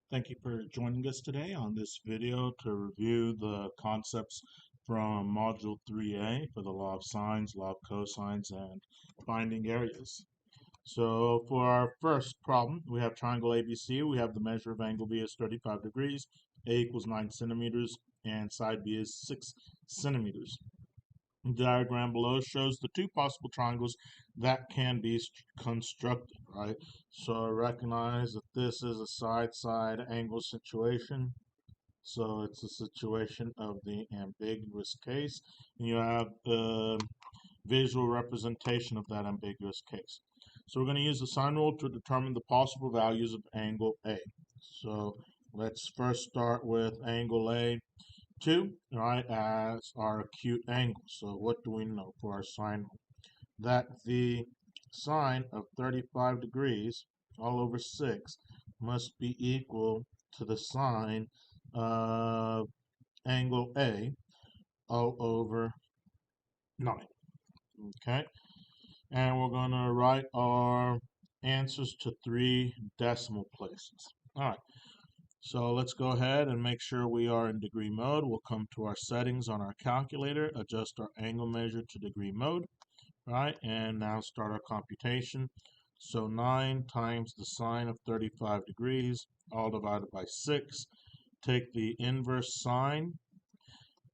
Thank you for joining us today on this video to review the concepts from Module 3A for the law of sines, law of cosines, and finding areas. So for our first problem, we have triangle ABC. We have the measure of angle B is 35 degrees, A equals 9 centimeters, and side B is 6 centimeters. The diagram below shows the two possible triangles that can be constructed, right? So recognize that this is a side-side angle situation. So it's a situation of the ambiguous case. And you have a visual representation of that ambiguous case. So we're going to use the sine rule to determine the possible values of angle A. So let's first start with angle A. 2, right, as our acute angle. So what do we know for our sine rule? That the sine of 35 degrees all over 6 must be equal to the sine of angle A all over 9. Okay, and we're going to write our answers to 3 decimal places. All right. So let's go ahead and make sure we are in degree mode. We'll come to our settings on our calculator, adjust our angle measure to degree mode, right? And now start our computation. So 9 times the sine of 35 degrees, all divided by 6. Take the inverse sine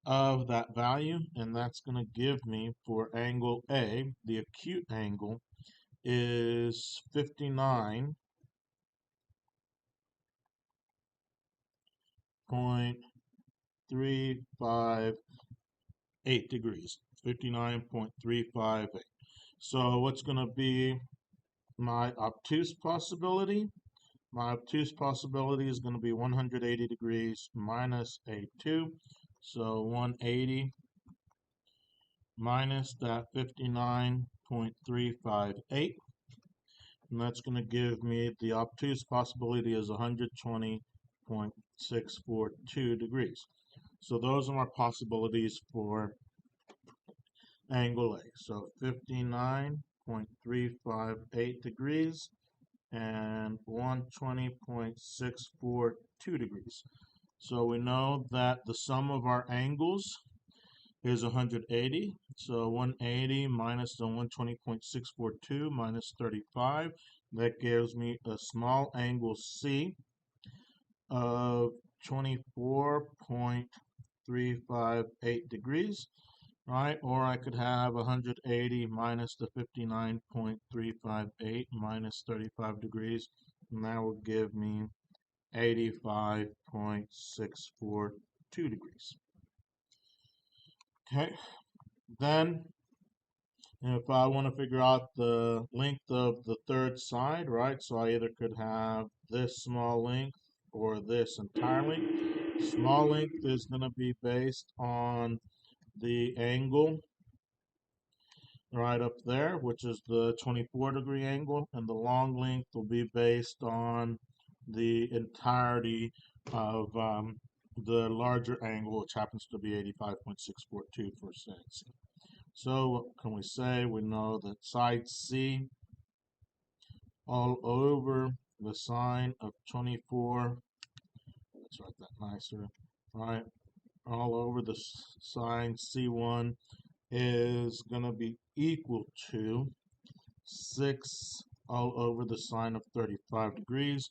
of that value, and that's going to give me for angle A, the acute angle, is 59.358 degrees, 59.358. So what's going to be my obtuse possibility? My obtuse possibility is going to be 180 degrees minus a 2. So 180 minus that 59.358. And that's going to give me the obtuse possibility is 120.642 degrees. So those are my possibilities for angle A. So 59.358 degrees and 120.642 degrees. So we know that the sum of our angles is 180. So 180 minus the 120.642 minus 35. That gives me a small angle C of 24.358 degrees, right? Or I could have 180 minus the 59.358 minus 35 degrees, and that will give me 85.642 degrees. Okay, then if I want to figure out the length of the third side, right? So I either could have this small length or this entire length. Small length is going to be based on the angle right up there, which is the 24-degree angle, and the long length will be based on the entirety of the larger angle, which happens to be 85.642 for side C. So what can we say? We know that side C all over the sine of 24, let's write that nicer, right? All over the sine C1 is going to be equal to 6 all over the sine of 35 degrees.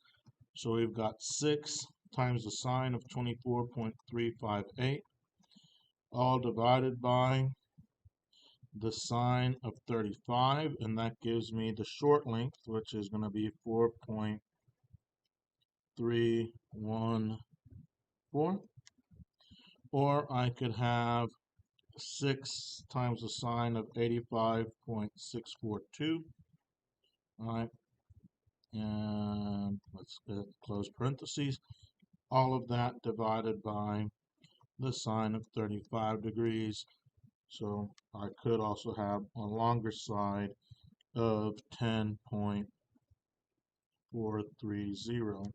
So we've got 6 times the sine of 24.358 all divided by the sine of 35, and that gives me the short length, which is going to be 4.314. Or I could have 6 times the sine of 85.642. All right, and let's close parentheses. All of that divided by the sine of 35 degrees. So I could also have a longer side of 10.430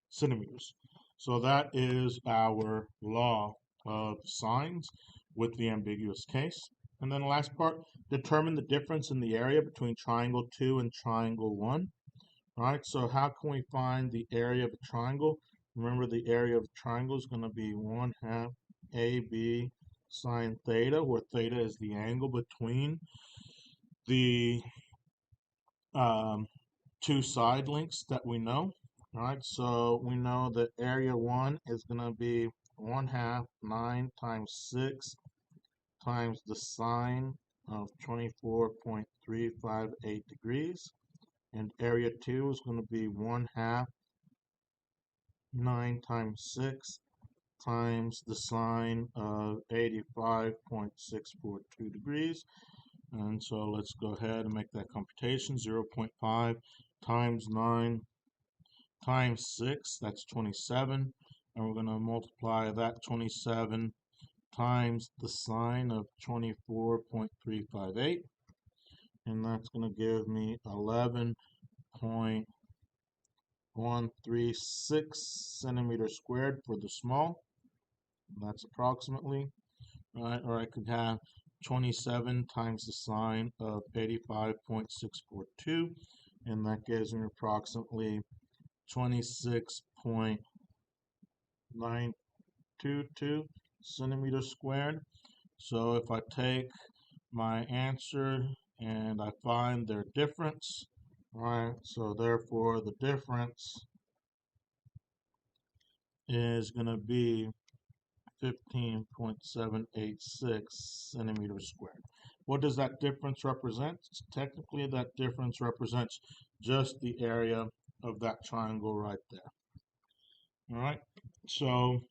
centimeters. So that is our law of sines with the ambiguous case. And then the last part, determine the difference in the area between triangle 2 and triangle 1. All right, so how can we find the area of a triangle? Remember, the area of a triangle is going to be 1/2 AB sine theta, where theta is the angle between the um, two side lengths that we know. All right, so we know that area 1 is going to be 1/2 9 times 6 times the sine of 24.358 degrees. And area 2 is going to be 1/2 9 times 6 times the sine of 85.642 degrees. And so let's go ahead and make that computation. 0.5 times 9 times 6, that's 27. And we're going to multiply that 27 times the sine of 24.358. And that's going to give me 11.136 centimeters squared for the small. That's approximately. Right, or I could have 27 times the sine of 85.642, and that gives me approximately 26.922 centimeters squared. So if I take my answer and I find their difference, right, so therefore the difference is going to be 15.786 centimeters squared. What does that difference represent? Technically, that difference represents just the area of that triangle right there. All right, so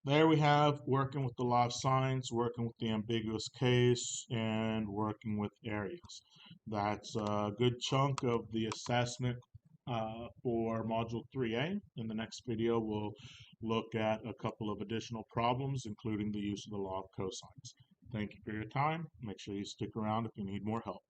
there we have working with the law of sines, working with the ambiguous case, and working with areas. That's a good chunk of the assessment for Module 3A. In the next video, we'll look at a couple of additional problems, including the use of the law of cosines. Thank you for your time. Make sure you stick around if you need more help.